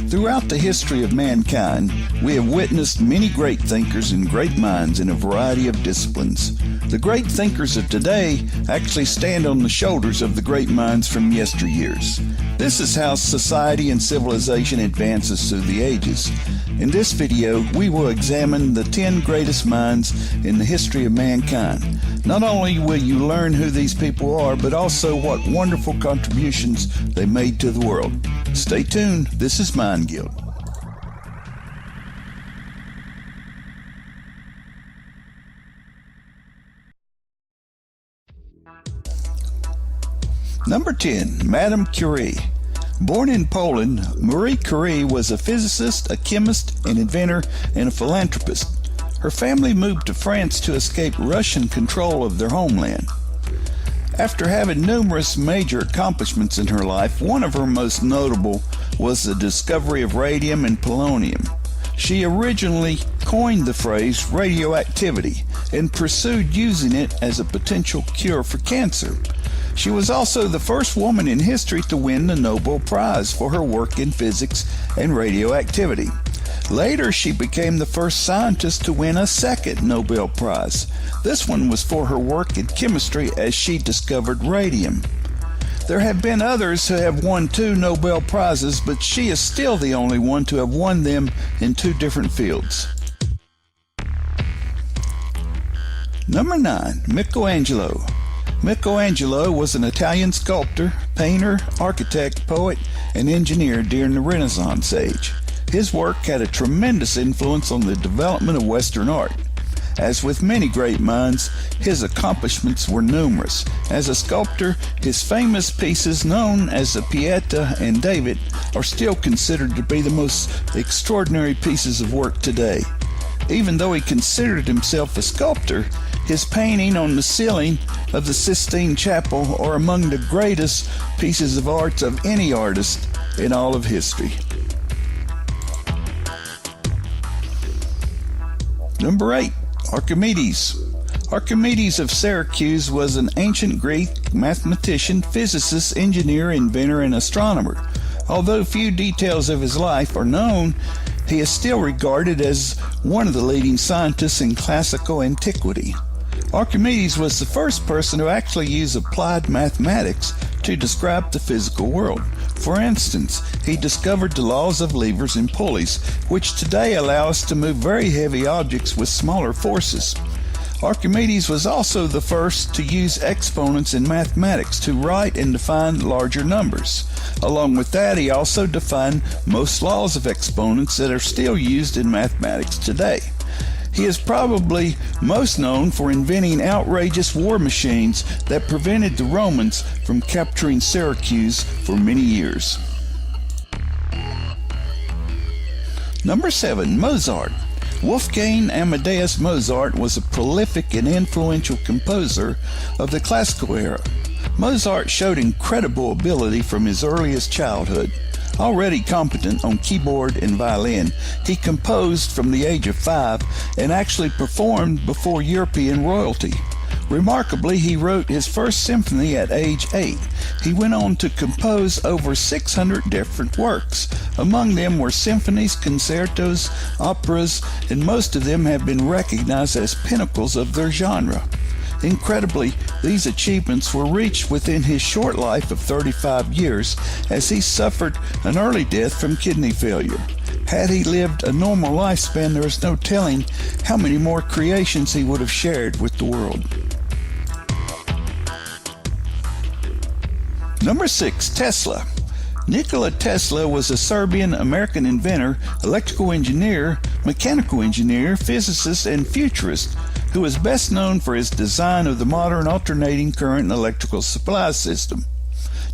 Throughout the history of mankind, we have witnessed many great thinkers and great minds in a variety of disciplines. The great thinkers of today actually stand on the shoulders of the great minds from yesteryears. This is how society and civilization advances through the ages. In this video, we will examine the 10 greatest minds in the history of mankind. Not only will you learn who these people are, but also what wonderful contributions they made to the world. Stay tuned. This is Mind Guild. Number 10, Madame Curie. Born in Poland, Marie Curie was a physicist, a chemist, an inventor, and a philanthropist. Her family moved to France to escape Russian control of their homeland. After having numerous major accomplishments in her life, one of her most notable was the discovery of radium and polonium. She originally coined the phrase radioactivity and pursued using it as a potential cure for cancer. She was also the first woman in history to win the Nobel Prize for her work in physics and radioactivity. Later, she became the first scientist to win a second Nobel Prize. This one was for her work in chemistry as she discovered radium. There have been others who have won 2 Nobel Prizes, but she is still the only one to have won them in 2 different fields. Number 9, Michelangelo. Michelangelo was an Italian sculptor, painter, architect, poet, and engineer during the Renaissance age. His work had a tremendous influence on the development of Western art. As with many great minds, his accomplishments were numerous. As a sculptor, his famous pieces known as the Pieta and David are still considered to be the most extraordinary pieces of work today. Even though he considered himself a sculptor, his painting on the ceiling of the Sistine Chapel are among the greatest pieces of art of any artist in all of history. Number 8, Archimedes. Archimedes of Syracuse was an ancient Greek mathematician, physicist, engineer, inventor, and astronomer. Although few details of his life are known, he is still regarded as one of the leading scientists in classical antiquity. Archimedes was the first person to actually use applied mathematics to describe the physical world. For instance, he discovered the laws of levers and pulleys, which today allow us to move very heavy objects with smaller forces. Archimedes was also the first to use exponents in mathematics to write and define larger numbers. Along with that, he also defined most laws of exponents that are still used in mathematics today. He is probably most known for inventing outrageous war machines that prevented the Romans from capturing Syracuse for many years. Number 7, Mozart. Wolfgang Amadeus Mozart was a prolific and influential composer of the classical era. Mozart showed incredible ability from his earliest childhood. Already competent on keyboard and violin, he composed from the age of 5 and actually performed before European royalty. Remarkably, he wrote his first symphony at age 8. He went on to compose over 600 different works. Among them were symphonies, concertos, operas, and most of them have been recognized as pinnacles of their genre. Incredibly, these achievements were reached within his short life of 35 years, as he suffered an early death from kidney failure. Had he lived a normal lifespan, there is no telling how many more creations he would have shared with the world. Number 6, Tesla. Nikola Tesla was a Serbian-American inventor, electrical engineer, mechanical engineer, physicist, and futurist, who is best known for his design of the modern alternating current electrical supply system.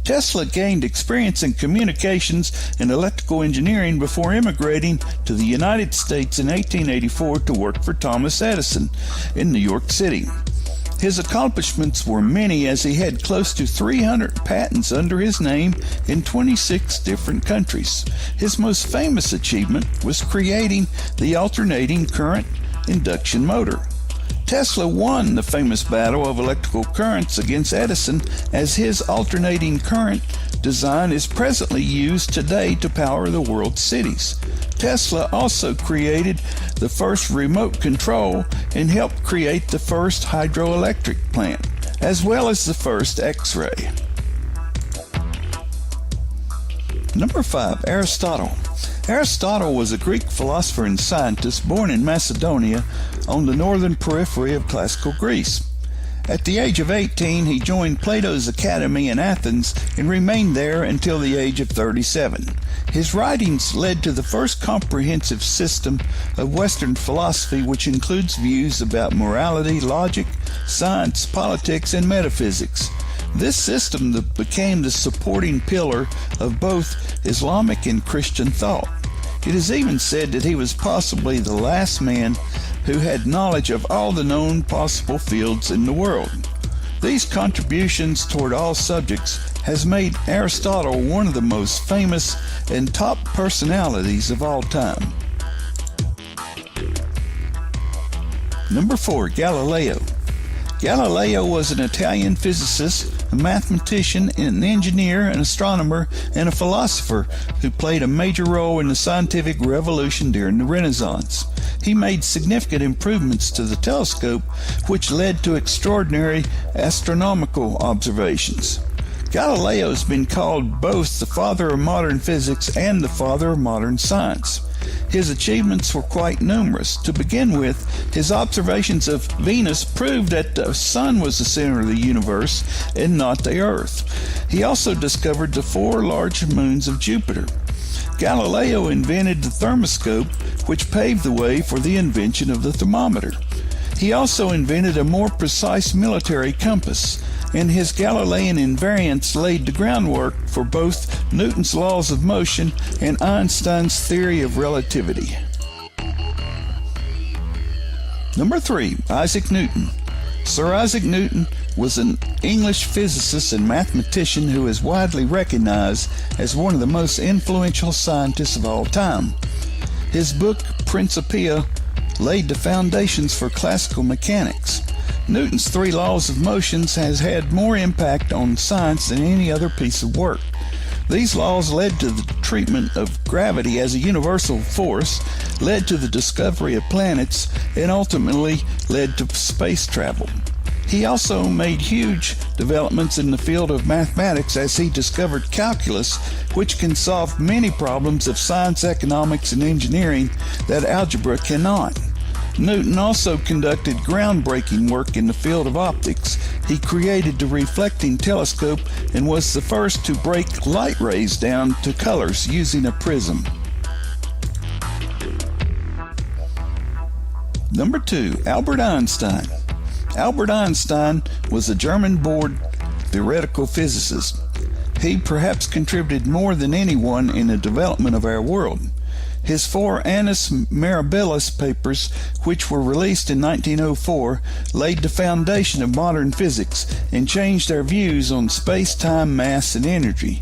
Tesla gained experience in communications and electrical engineering before immigrating to the United States in 1884 to work for Thomas Edison in New York City. His accomplishments were many, as he had close to 300 patents under his name in 26 different countries. His most famous achievement was creating the alternating current induction motor. Tesla won the famous battle of electrical currents against Edison, as his alternating current design is presently used today to power the world's cities. Tesla also created the first remote control and helped create the first hydroelectric plant, as well as the first X-ray. Number 5, Aristotle. Aristotle was a Greek philosopher and scientist born in Macedonia on the northern periphery of classical Greece. At the age of 18, he joined Plato's Academy in Athens and remained there until the age of 37. His writings led to the first comprehensive system of Western philosophy, which includes views about morality, logic, science, politics, and metaphysics. This system became the supporting pillar of both Islamic and Christian thought. It is even said that he was possibly the last man who had knowledge of all the known possible fields in the world. These contributions toward all subjects has made Aristotle one of the most famous and top personalities of all time. Number 4, Galileo. Galileo was an Italian physicist, a mathematician, an engineer, an astronomer, and a philosopher who played a major role in the scientific revolution during the Renaissance. He made significant improvements to the telescope, which led to extraordinary astronomical observations. Galileo has been called both the father of modern physics and the father of modern science. His achievements were quite numerous. To begin with, his observations of Venus proved that the sun was the center of the universe and not the earth. He also discovered the 4 large moons of Jupiter. Galileo invented the thermoscope, which paved the way for the invention of the thermometer. He also invented a more precise military compass, and his Galilean invariants laid the groundwork for both Newton's laws of motion and Einstein's theory of relativity. Number 3, Isaac Newton. Sir Isaac Newton was an English physicist and mathematician who is widely recognized as one of the most influential scientists of all time. His book, Principia, laid the foundations for classical mechanics. Newton's 3 laws of motion has had more impact on science than any other piece of work. These laws led to the treatment of gravity as a universal force, led to the discovery of planets, and ultimately led to space travel. He also made huge developments in the field of mathematics as he discovered calculus, which can solve many problems of science, economics, and engineering that algebra cannot. Newton also conducted groundbreaking work in the field of optics. He created the reflecting telescope and was the first to break light rays down to colors using a prism. Number 2, Albert Einstein. Albert Einstein was a German-born theoretical physicist. He perhaps contributed more than anyone in the development of our world. His 4 Annus Mirabilis papers, which were released in 1904, laid the foundation of modern physics and changed our views on space, time, mass, and energy.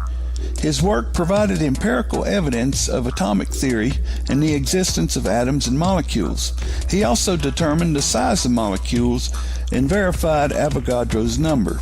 His work provided empirical evidence of atomic theory and the existence of atoms and molecules. He also determined the size of molecules and verified Avogadro's number.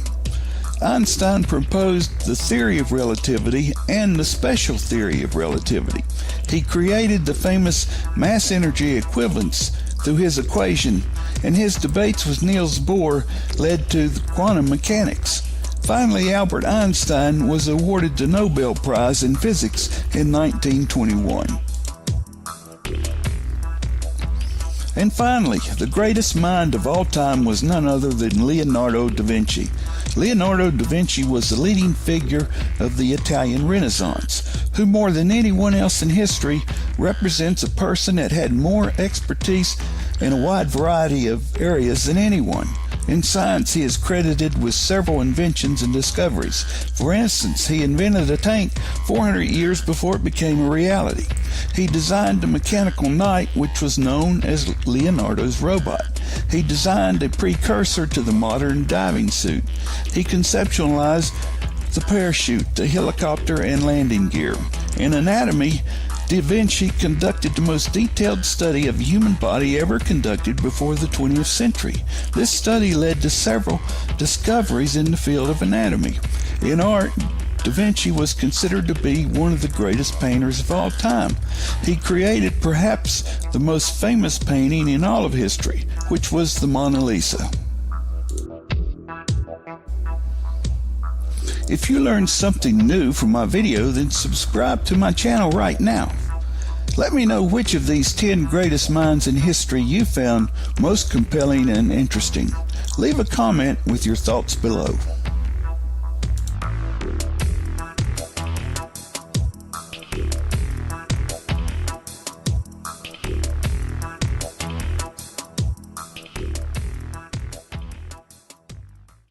Einstein proposed the theory of relativity and the special theory of relativity. He created the famous mass-energy equivalence through his equation, and his debates with Niels Bohr led to quantum mechanics. Finally, Albert Einstein was awarded the Nobel Prize in Physics in 1921. And finally, the greatest mind of all time was none other than Leonardo da Vinci. Leonardo da Vinci was the leading figure of the Italian Renaissance, who more than anyone else in history represents a person that had more expertise in a wide variety of areas than anyone. In science, he is credited with several inventions and discoveries. For instance, he invented a tank 400 years before it became a reality. He designed the mechanical knight, which was known as Leonardo's robot. He designed a precursor to the modern diving suit. He conceptualized the parachute, the helicopter, and landing gear. In anatomy, Da Vinci conducted the most detailed study of the human body ever conducted before the 20th century. This study led to several discoveries in the field of anatomy. In art, Da Vinci was considered to be one of the greatest painters of all time. He created perhaps the most famous painting in all of history, which was the Mona Lisa. If you learned something new from my video, then subscribe to my channel right now. Let me know which of these 10 greatest minds in history you found most compelling and interesting. Leave a comment with your thoughts below.